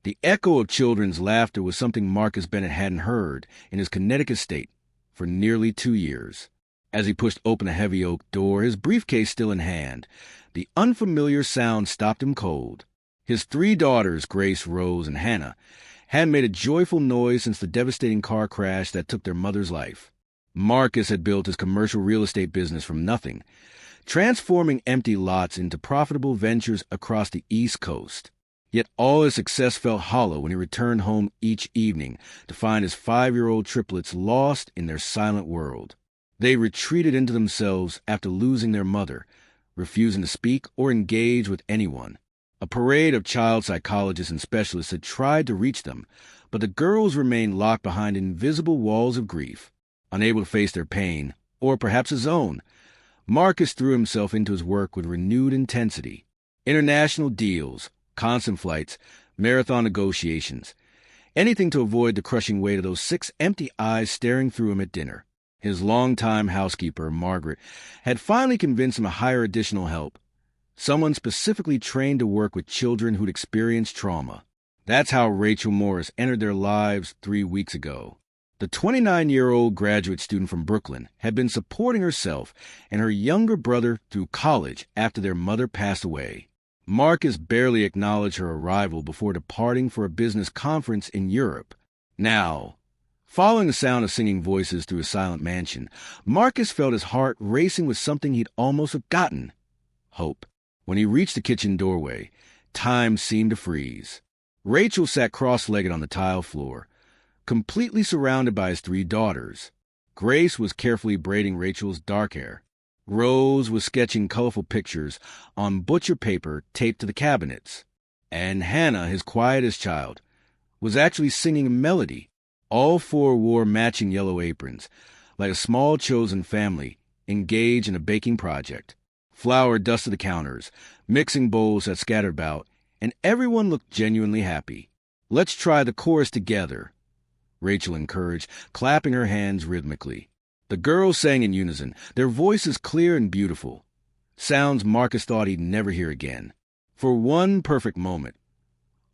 The echo of children's laughter was something Marcus Bennett hadn't heard in his Connecticut estate for nearly 2 years. As he pushed open a heavy oak door, his briefcase still in hand, the unfamiliar sound stopped him cold. His 3 daughters, Grace, Rose, and Hannah, hadn't made a joyful noise since the devastating car crash that took their mother's life. Marcus had built his commercial real estate business from nothing, transforming empty lots into profitable ventures across the East Coast. Yet all his success felt hollow when he returned home each evening to find his 5-year-old triplets lost in their silent world. They retreated into themselves after losing their mother, refusing to speak or engage with anyone. A parade of child psychologists and specialists had tried to reach them, but the girls remained locked behind invisible walls of grief. Unable to face their pain, or perhaps his own, Marcus threw himself into his work with renewed intensity. International deals, constant flights, marathon negotiations. Anything to avoid the crushing weight of those 6 empty eyes staring through him at dinner. His longtime housekeeper, Margaret, had finally convinced him to hire additional help. Someone specifically trained to work with children who'd experienced trauma. That's how Rachel Morris entered their lives 3 weeks ago. The 29-year-old graduate student from Brooklyn had been supporting herself and her younger brother through college after their mother passed away. Marcus barely acknowledged her arrival before departing for a business conference in Europe. Now, following the sound of singing voices through his silent mansion, Marcus felt his heart racing with something he'd almost forgotten: hope. When he reached the kitchen doorway, time seemed to freeze. Rachel sat cross-legged on the tile floor, completely surrounded by his 3 daughters. Grace was carefully braiding Rachel's dark hair. Rose was sketching colorful pictures on butcher paper taped to the cabinets. And Hannah, his quietest child, was actually singing a melody. All 4 wore matching yellow aprons, like a small chosen family engaged in a baking project. Flour dusted the counters, mixing bowls that scattered about, and everyone looked genuinely happy. "Let's try the chorus together," Rachel encouraged, clapping her hands rhythmically. The girls sang in unison, their voices clear and beautiful. Sounds Marcus thought he'd never hear again. For one perfect moment,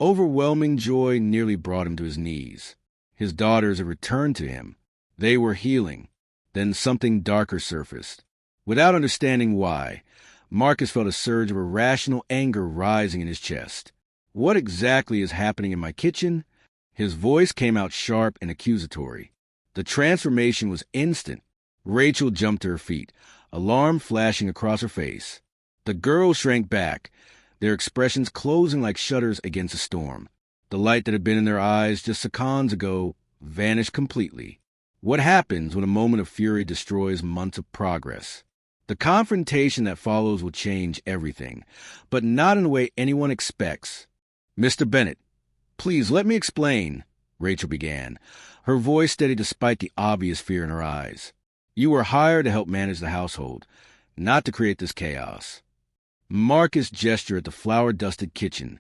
overwhelming joy nearly brought him to his knees. His daughters had returned to him. They were healing. Then something darker surfaced. Without understanding why, Marcus felt a surge of irrational anger rising in his chest. "What exactly is happening in my kitchen?" His voice came out sharp and accusatory. The transformation was instant. Rachel jumped to her feet, alarm flashing across her face. The girls shrank back, their expressions closing like shutters against a storm. The light that had been in their eyes just seconds ago vanished completely. What happens when a moment of fury destroys months of progress? The confrontation that follows will change everything, but not in a way anyone expects. "Mr. Bennett, please let me explain," Rachel began, her voice steady despite the obvious fear in her eyes. "You were hired to help manage the household, not to create this chaos." Marcus gestured at the flour-dusted kitchen,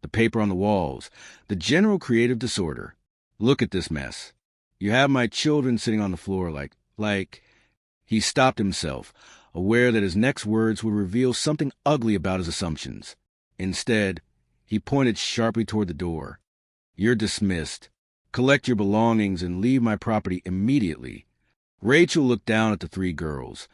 the paper on the walls, the general creative disorder. "Look at this mess. You have my children sitting on the floor like... He stopped himself, aware that his next words would reveal something ugly about his assumptions. Instead, he pointed sharply toward the door. "You're dismissed. Collect your belongings and leave my property immediately." Rachel looked down at the 3 girls,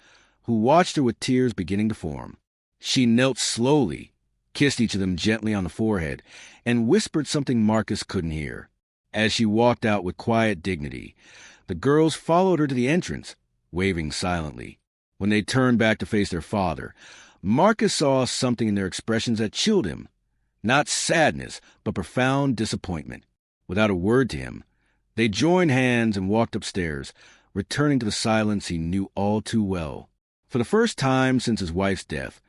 who watched her with tears beginning to form. She knelt slowly, kissed each of them gently on the forehead, and whispered something Marcus couldn't hear. As she walked out with quiet dignity, the girls followed her to the entrance, waving silently. When they turned back to face their father, Marcus saw something in their expressions that chilled him. Not sadness, but profound disappointment. Without a word to him, they joined hands and walked upstairs, returning to the silence he knew all too well. For the first time since his wife's death,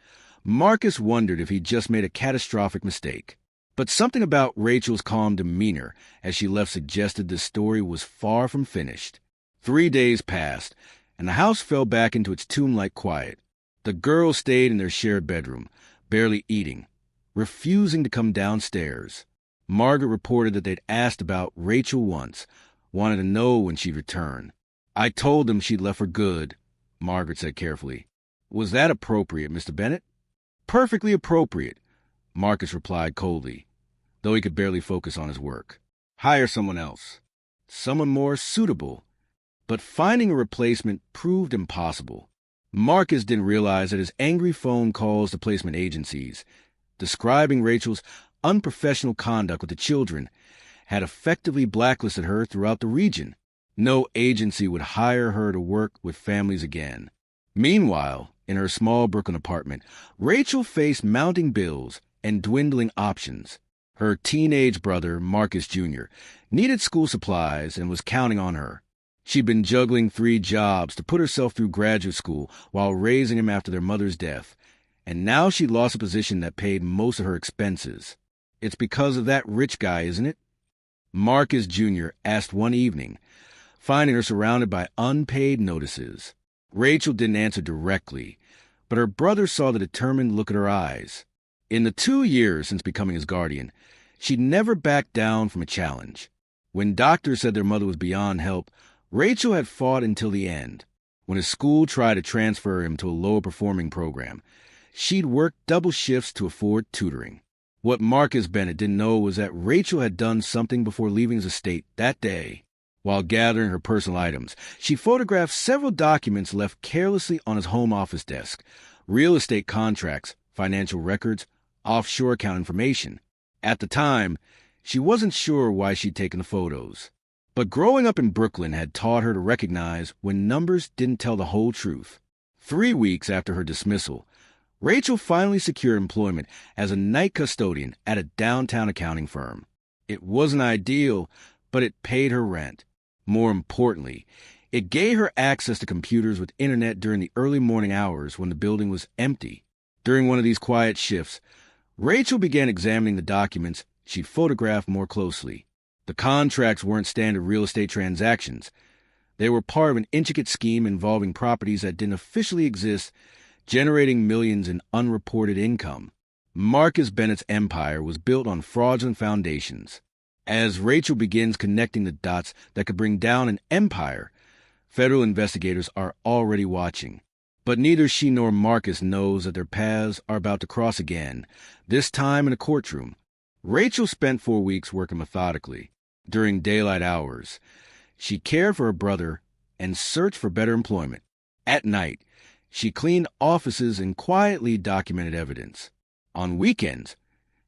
Marcus wondered if he'd just made a catastrophic mistake. But something about Rachel's calm demeanor as she left suggested this story was far from finished. 3 days passed, and the house fell back into its tomb-like quiet. The girls stayed in their shared bedroom, barely eating, refusing to come downstairs. Margaret reported that they'd asked about Rachel once, wanted to know when she'd return. "I told them she'd left for good," Margaret said carefully. "Was that appropriate, Mr. Bennett?" "Perfectly appropriate," Marcus replied coldly. though he could barely focus on his work. Hire someone else. Someone more suitable. But finding a replacement proved impossible. Marcus didn't realize that his angry phone calls to placement agencies, describing Rachel's unprofessional conduct with the children, had effectively blacklisted her throughout the region. No agency would hire her to work with families again. Meanwhile, in her small Brooklyn apartment, Rachel faced mounting bills and dwindling options. Her teenage brother, Marcus Jr., needed school supplies and was counting on her. She'd been juggling 3 jobs to put herself through graduate school while raising him after their mother's death, and now she'd lost a position that paid most of her expenses. It's because of that rich guy, isn't it? Marcus Jr. asked one evening, finding her surrounded by unpaid notices. Rachel didn't answer directly, but her brother saw the determined look in her eyes. In the 2 years since becoming his guardian, she'd never backed down from a challenge. When doctors said their mother was beyond help, Rachel had fought until the end. When his school tried to transfer him to a lower-performing program, she'd worked double shifts to afford tutoring. What Marcus Bennett didn't know was that Rachel had done something before leaving his estate that day. While gathering her personal items, she photographed several documents left carelessly on his home office desk: real estate contracts, financial records, offshore account information. At the time, she wasn't sure why she'd taken the photos. But growing up in Brooklyn had taught her to recognize when numbers didn't tell the whole truth. 3 weeks after her dismissal, Rachel finally secured employment as a night custodian at a downtown accounting firm. It wasn't ideal, but it paid her rent. More importantly, it gave her access to computers with internet during the early morning hours when the building was empty. During one of these quiet shifts, Rachel began examining the documents she'd photographed more closely. The contracts weren't standard real estate transactions. They were part of an intricate scheme involving properties that didn't officially exist, generating millions in unreported income. Marcus Bennett's empire was built on fraudulent foundations. As Rachel begins connecting the dots that could bring down an empire, federal investigators are already watching. But neither she nor Marcus knows that their paths are about to cross again, this time in a courtroom. Rachel spent 4 weeks working methodically. During daylight hours, she cared for her brother and searched for better employment. At night, she cleaned offices and quietly documented evidence. On weekends,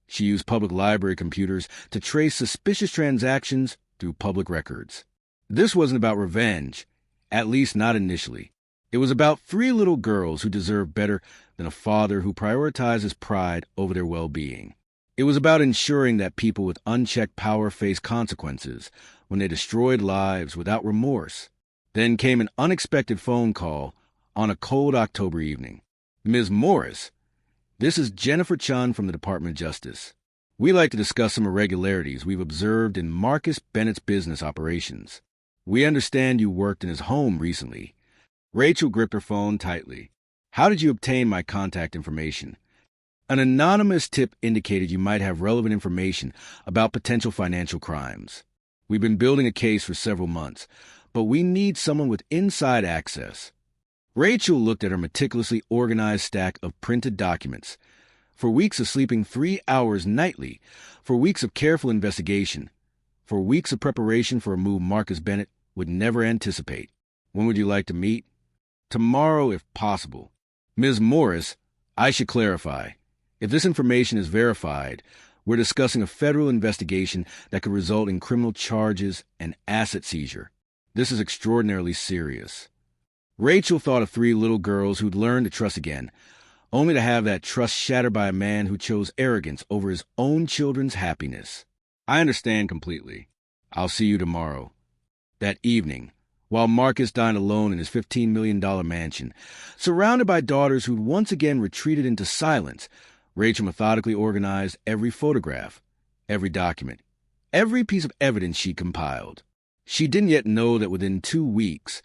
she used public library computers to trace suspicious transactions through public records. This wasn't about revenge, at least not initially. It was about 3 little girls who deserved better than a father who prioritizes pride over their well-being. It was about ensuring that people with unchecked power faced consequences when they destroyed lives without remorse. Then came an unexpected phone call on a cold October evening. Ms. Morris, this is Jennifer Chun from the Department of Justice. We'd like to discuss some irregularities we've observed in Marcus Bennett's business operations. We understand you worked in his home recently. Rachel gripped her phone tightly. How did you obtain my contact information? An anonymous tip indicated you might have relevant information about potential financial crimes. We've been building a case for several months, but we need someone with inside access. Rachel looked at her meticulously organized stack of printed documents. For weeks of sleeping 3 hours nightly, for weeks of careful investigation, for weeks of preparation for a move Marcus Bennett would never anticipate. When would you like to meet? Tomorrow, if possible. Ms. Morris, I should clarify. If this information is verified, we're discussing a federal investigation that could result in criminal charges and asset seizure. This is extraordinarily serious. Rachel thought of 3 little girls who'd learned to trust again, only to have that trust shattered by a man who chose arrogance over his own children's happiness. I understand completely. I'll see you tomorrow. That evening, while Marcus dined alone in his $15 million mansion, surrounded by daughters who'd once again retreated into silence, Rachel methodically organized every photograph, every document, every piece of evidence she compiled. She didn't yet know that within 2 weeks,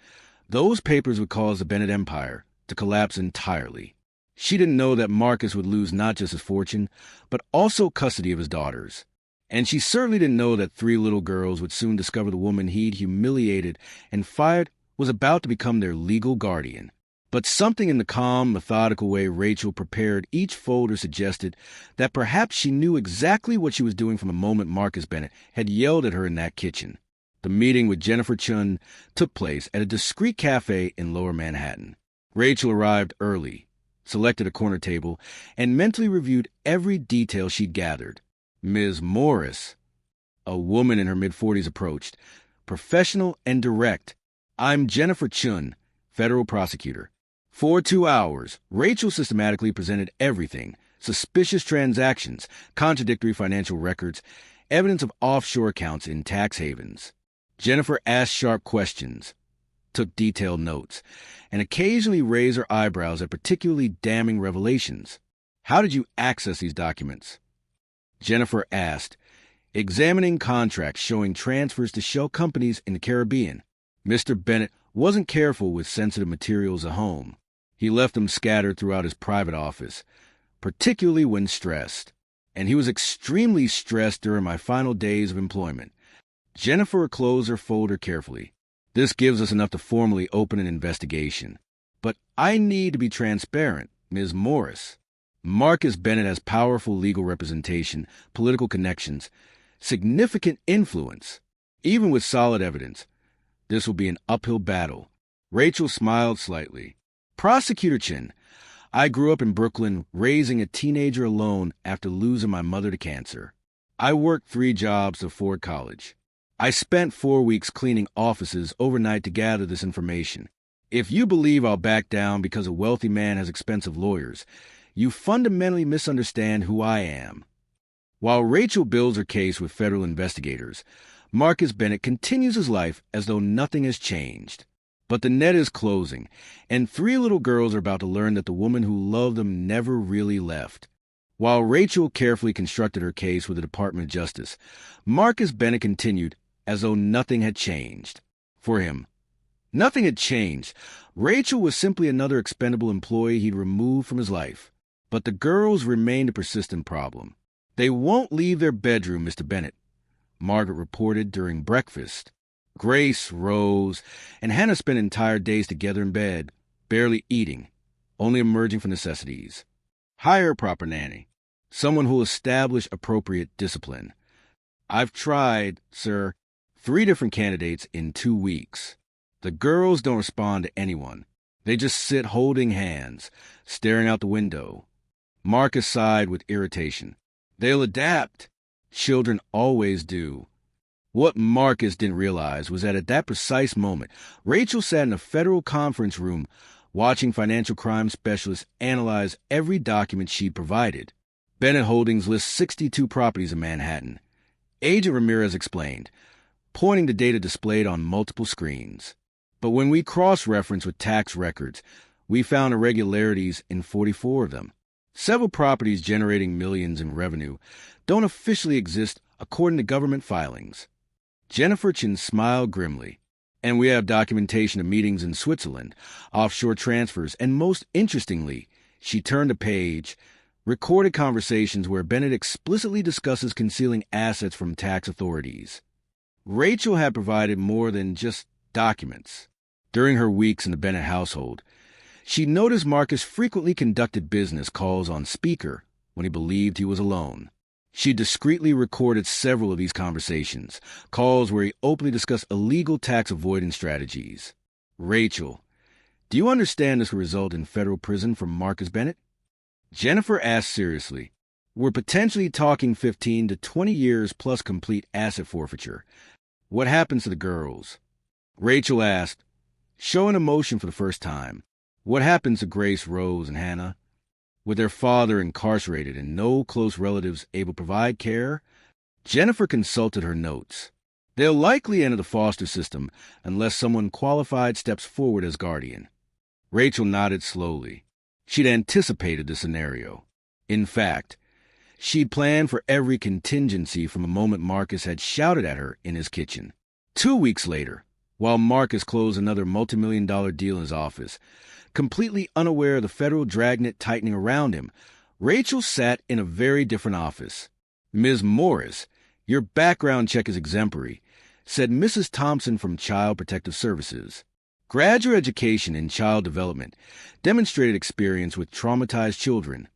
those papers would cause the Bennett empire to collapse entirely. She didn't know that Marcus would lose not just his fortune, but also custody of his daughters. And she certainly didn't know that 3 little girls would soon discover the woman he'd humiliated and fired was about to become their legal guardian. But something in the calm, methodical way Rachel prepared each folder suggested that perhaps she knew exactly what she was doing from the moment Marcus Bennett had yelled at her in that kitchen. The meeting with Jennifer Chun took place at a discreet cafe in Lower Manhattan. Rachel arrived early, selected a corner table, and mentally reviewed every detail she'd gathered. Ms. Morris, a woman in her mid-40s, approached, professional and direct. "I'm Jennifer Chun, federal prosecutor." For 2 hours, Rachel systematically presented everything: suspicious transactions, contradictory financial records, evidence of offshore accounts in tax havens. Jennifer asked sharp questions, took detailed notes, and occasionally raised her eyebrows at particularly damning revelations. "How did you access these documents?" Jennifer asked, examining contracts showing transfers to shell companies in the Caribbean. Mr. Bennett wasn't careful with sensitive materials at home. He left them scattered throughout his private office, particularly when stressed. And he was extremely stressed during my final days of employment. Jennifer closed her folder carefully. "This gives us enough to formally open an investigation. But I need to be transparent, Ms. Morris. Marcus Bennett has powerful legal representation, political connections, significant influence. Even with solid evidence, this will be an uphill battle." Rachel smiled slightly. "Prosecutor Chin, I grew up in Brooklyn, raising a teenager alone after losing my mother to cancer. I worked 3 jobs to afford college. I spent 4 weeks cleaning offices overnight to gather this information. If you believe I'll back down because a wealthy man has expensive lawyers, you fundamentally misunderstand who I am." While Rachel builds her case with federal investigators, Marcus Bennett continues his life as though nothing has changed. But the net is closing, and 3 little girls are about to learn that the woman who loved them never really left. While Rachel carefully constructed her case with the Department of Justice, Marcus Bennett continued as though nothing had changed. For him, nothing had changed. Rachel was simply another expendable employee he'd removed from his life. But the girls remained a persistent problem. "They won't leave their bedroom, Mr. Bennett," Margaret reported during breakfast. Grace, Rose, and Hannah spent entire days together in bed, barely eating, only emerging for necessities. "Hire a proper nanny, someone who'll establish appropriate discipline. I've tried, sir, 3 different candidates in 2 weeks. The girls don't respond to anyone. They just sit holding hands, staring out the window." Marcus sighed with irritation. "They'll adapt. Children always do." What Marcus didn't realize was that at that precise moment, Rachel sat in a federal conference room watching financial crime specialists analyze every document she'd provided. Bennett Holdings lists 62 properties in Manhattan. Agent Ramirez explained, pointing to data displayed on multiple screens. "But when we cross-reference with tax records, we found irregularities in 44 of them. Several properties generating millions in revenue don't officially exist according to government filings." Jennifer Chin smiled grimly. "And we have documentation of meetings in Switzerland, offshore transfers, and most interestingly," she turned a page, recorded conversations where Bennett explicitly discusses concealing assets from tax authorities. Rachel had provided more than just documents. During her weeks in the Bennett household, she noticed Marcus frequently conducted business calls on speaker when he believed he was alone. She discreetly recorded several of these conversations, calls where he openly discussed illegal tax avoidance strategies. "Rachel, do you understand this will result in federal prison for Marcus Bennett?" Jennifer asked seriously. "We're potentially talking 15 to 20 years plus complete asset forfeiture. What happens to the girls?" Rachel asked, showing emotion for the first time. "What happens to Grace, Rose, and Hannah? With their father incarcerated and no close relatives able to provide care?" Jennifer consulted her notes. "They'll likely enter the foster system unless someone qualified steps forward as guardian." Rachel nodded slowly. She'd anticipated the scenario. In fact, she'd planned for every contingency from the moment Marcus had shouted at her in his kitchen. 2 weeks later, while Marcus closed another multi-million-dollar deal in his office, completely unaware of the federal dragnet tightening around him, Rachel sat in a very different office. "Ms. Morris, your background check is exemplary," said Mrs. Thompson from Child Protective Services. Graduate education in child development, demonstrated experience with traumatized children,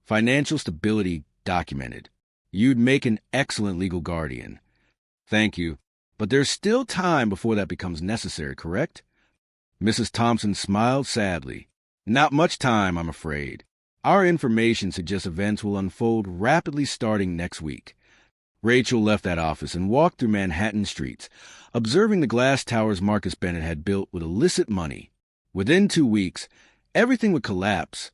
financial stability documented. You'd make an excellent legal guardian. Thank you. But there's still time before that becomes necessary, correct? Mrs. Thompson smiled sadly. Not much time, I'm afraid. Our information suggests events will unfold rapidly starting next week. Rachel left that office and walked through Manhattan streets, observing the glass towers Marcus Bennett had built with illicit money. Within 2 weeks, everything would collapse.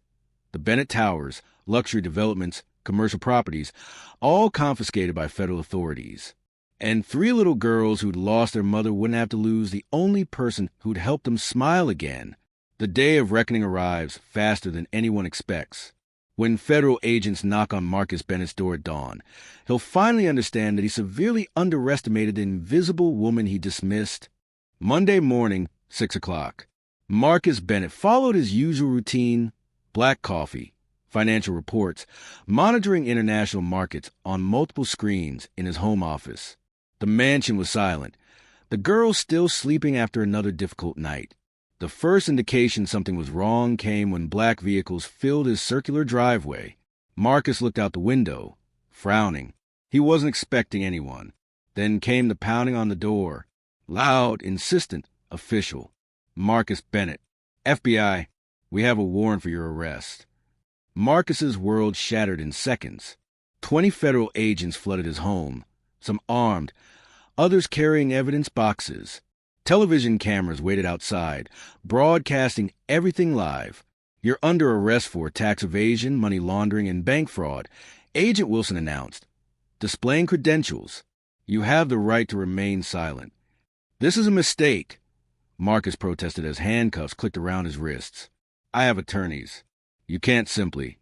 The Bennett Towers, luxury developments, commercial properties, all confiscated by federal authorities. And 3 little girls who'd lost their mother wouldn't have to lose the only person who'd helped them smile again. The day of reckoning arrives faster than anyone expects. When federal agents knock on Marcus Bennett's door at dawn, he'll finally understand that he severely underestimated the invisible woman he dismissed. Monday morning, 6 o'clock. Marcus Bennett followed his usual routine: black coffee, financial reports, monitoring international markets on multiple screens in his home office. The mansion was silent, the girls still sleeping after another difficult night. The first indication something was wrong came when black vehicles filled his circular driveway. Marcus looked out the window, frowning. He wasn't expecting anyone. Then came the pounding on the door. Loud, insistent, official. Marcus Bennett, FBI, we have a warrant for your arrest. Marcus's world shattered in seconds. 20 federal agents flooded his home, some armed, others carrying evidence boxes. Television cameras waited outside, broadcasting everything live. You're under arrest for tax evasion, money laundering, and bank fraud, Agent Wilson announced. Displaying credentials. You have the right to remain silent. This is a mistake, Marcus protested as handcuffs clicked around his wrists. I have attorneys. You can't simply.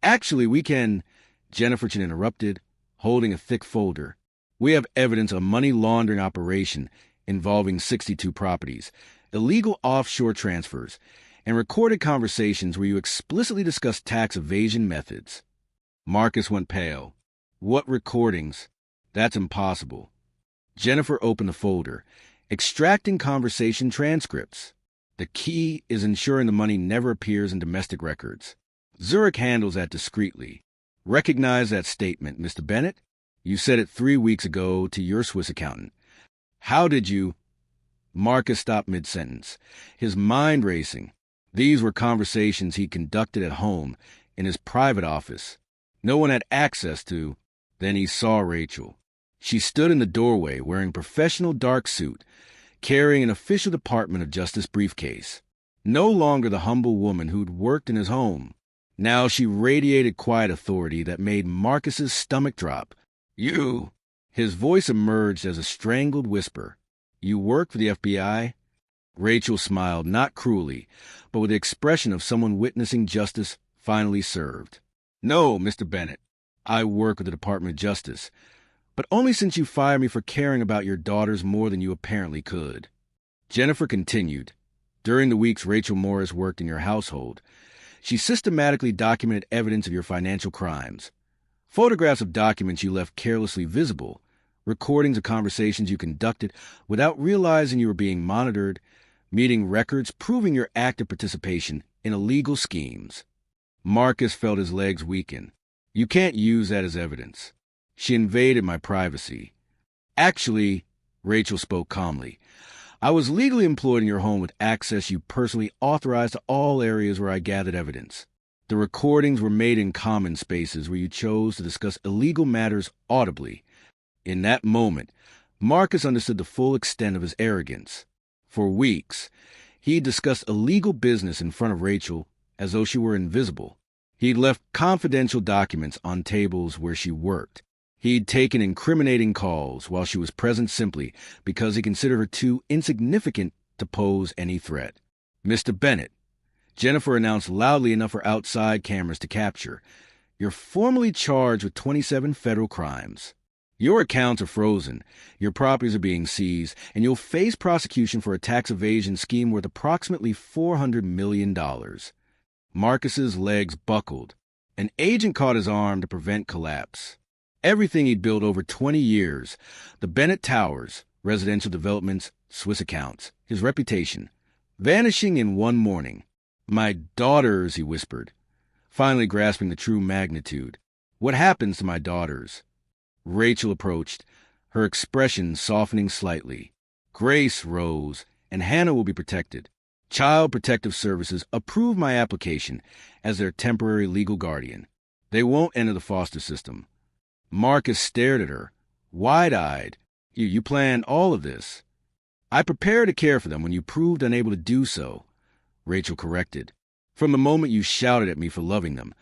Actually, we can, Jennifer Chin interrupted, holding a thick folder. We have evidence of a money laundering operation involving 62 properties, illegal offshore transfers, and recorded conversations where you explicitly discussed tax evasion methods. Marcus went pale. What recordings? That's impossible. Jennifer opened the folder, extracting conversation transcripts. The key is ensuring the money never appears in domestic records. Zurich handles that discreetly. Recognize that statement, Mr. Bennett? You said it 3 weeks ago to your Swiss accountant. How did you? Marcus stopped mid-sentence, his mind racing. These were conversations he conducted at home, in his private office. No one had access to. Then he saw Rachel. She stood in the doorway wearing a professional dark suit, carrying an official Department of Justice briefcase. No longer the humble woman who'd worked in his home. Now she radiated quiet authority that made Marcus's stomach drop. You! His voice emerged as a strangled whisper. You work for the FBI? Rachel smiled, not cruelly, but with the expression of someone witnessing justice finally served. No, Mr. Bennett. I work with the Department of Justice, but only since you fired me for caring about your daughters more than you apparently could. Jennifer continued. During the weeks Rachel Morris worked in your household, she systematically documented evidence of your financial crimes. Photographs of documents you left carelessly visible, recordings of conversations you conducted without realizing you were being monitored, meeting records proving your active participation in illegal schemes. Marcus felt his legs weaken. You can't use that as evidence. She invaded my privacy. Actually, Rachel spoke calmly, I was legally employed in your home with access you personally authorized to all areas where I gathered evidence. The recordings were made in common spaces where you chose to discuss illegal matters audibly. In that moment, Marcus understood the full extent of his arrogance. For weeks, he discussed illegal business in front of Rachel as though she were invisible. He'd left confidential documents on tables where she worked. He'd taken incriminating calls while she was present simply because he considered her too insignificant to pose any threat. Mr. Bennett, Jennifer announced loudly enough for outside cameras to capture, you're formally charged with 27 federal crimes. Your accounts are frozen, your properties are being seized, and you'll face prosecution for a tax evasion scheme worth approximately $400 million. Marcus's legs buckled. An agent caught his arm to prevent collapse. Everything he'd built over 20 years, the Bennett Towers, residential developments, Swiss accounts, his reputation, vanishing in one morning. "My daughters," he whispered, finally grasping the true magnitude. "What happens to my daughters?" Rachel approached, her expression softening slightly. "Grace, Rose, and Hannah will be protected. Child Protective Services approved my application as their temporary legal guardian. They won't enter the foster system." Marcus stared at her, wide-eyed. You planned all of this?" "I prepared to care for them when you proved unable to do so," Rachel corrected. "From the moment you shouted at me for loving them,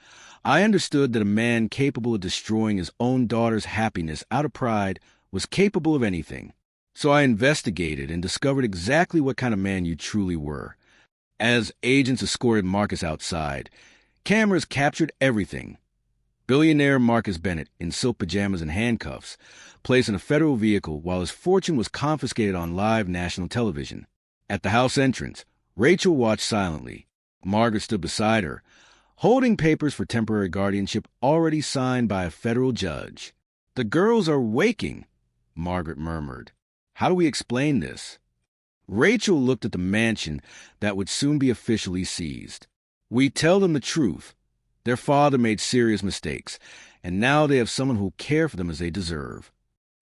I understood that a man capable of destroying his own daughter's happiness out of pride was capable of anything. So I investigated and discovered exactly what kind of man you truly were. As agents escorted Marcus outside, cameras captured everything. Billionaire Marcus Bennett, in silk pajamas and handcuffs, placed in a federal vehicle while his fortune was confiscated on live national television. At the house entrance, Rachel watched silently. Margaret stood beside her, holding papers for temporary guardianship already signed by a federal judge. "The girls are waking," Margaret murmured. "How do we explain this?" Rachel looked at the mansion that would soon be officially seized. "We tell them the truth. Their father made serious mistakes, and now they have someone who'll care for them as they deserve."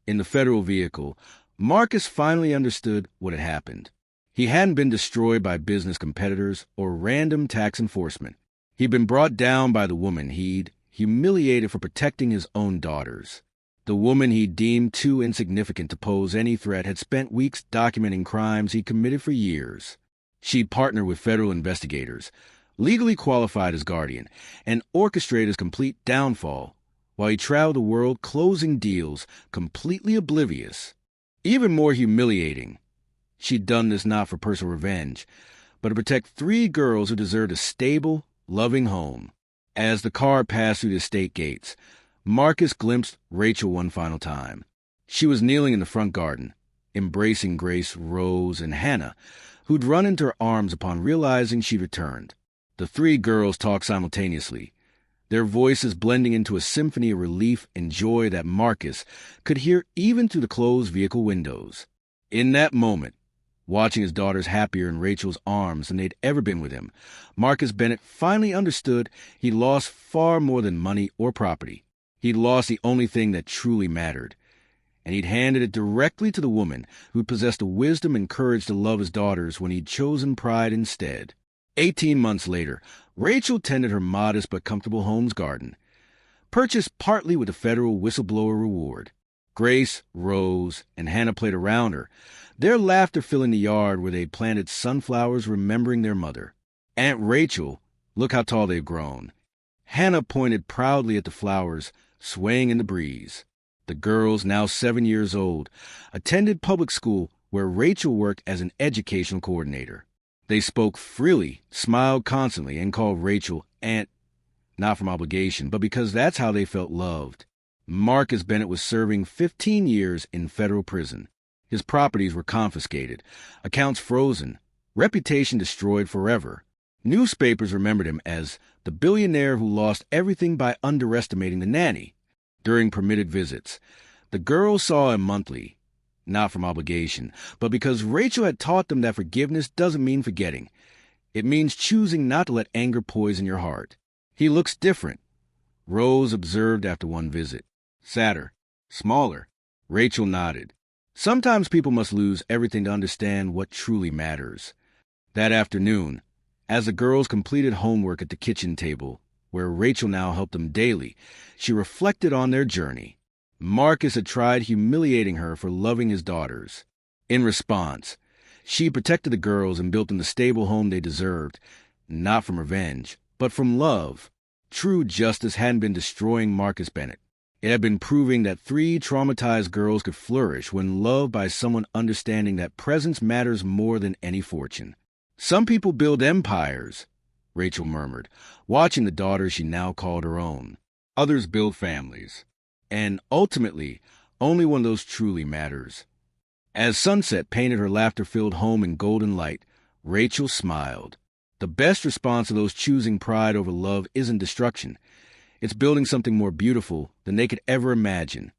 In the federal vehicle, Marcus finally understood what had happened. He hadn't been destroyed by business competitors or random tax enforcement. He'd been brought down by the woman he'd humiliated for protecting his own daughters. The woman he deemed too insignificant to pose any threat had spent weeks documenting crimes he committed for years. She'd partnered with federal investigators, legally qualified as guardian, and orchestrated his complete downfall, while he traveled the world closing deals, completely oblivious. Even more humiliating, she'd done this not for personal revenge, but to protect 3 girls who deserved a stable, loving home. As the car passed through the estate gates, Marcus glimpsed Rachel one final time. She was kneeling in the front garden, embracing Grace, Rose, and Hannah, who'd run into her arms upon realizing she'd returned. The 3 girls talked simultaneously, their voices blending into a symphony of relief and joy that Marcus could hear even through the closed vehicle windows. In that moment, watching his daughters happier in Rachel's arms than they'd ever been with him, Marcus Bennett finally understood he'd lost far more than money or property. He'd lost the only thing that truly mattered, and he'd handed it directly to the woman who possessed the wisdom and courage to love his daughters when he'd chosen pride instead. 18 months later, Rachel tended her modest but comfortable home's garden, purchased partly with the federal whistleblower reward. Grace, Rose, and Hannah played around her, their laughter filling the yard where they'd planted sunflowers remembering their mother. "Aunt Rachel, look how tall they've grown." Hannah pointed proudly at the flowers, swaying in the breeze. The girls, now 7 years old, attended public school where Rachel worked as an educational coordinator. They spoke freely, smiled constantly, and called Rachel Aunt, not from obligation, but because that's how they felt loved. Marcus Bennett was serving 15 years in federal prison. His properties were confiscated, accounts frozen, reputation destroyed forever. Newspapers remembered him as the billionaire who lost everything by underestimating the nanny. During permitted visits, the girls saw him monthly, not from obligation, but because Rachel had taught them that forgiveness doesn't mean forgetting. It means choosing not to let anger poison your heart. "He looks different," Rose observed after one visit. "Sadder, smaller." Rachel nodded. Sometimes people must lose everything to understand what truly matters. That afternoon, as the girls completed homework at the kitchen table, where Rachel now helped them daily, she reflected on their journey. Marcus had tried humiliating her for loving his daughters. In response, she protected the girls and built them the stable home they deserved, not from revenge, but from love. True justice hadn't been destroying Marcus Bennett. It had been proving that 3 traumatized girls could flourish when loved by someone understanding that presence matters more than any fortune. "Some people build empires," Rachel murmured, watching the daughters she now called her own. "Others build families. And ultimately, only one of those truly matters." As sunset painted her laughter-filled home in golden light, Rachel smiled. The best response to those choosing pride over love isn't destruction. It's building something more beautiful than they could ever imagine.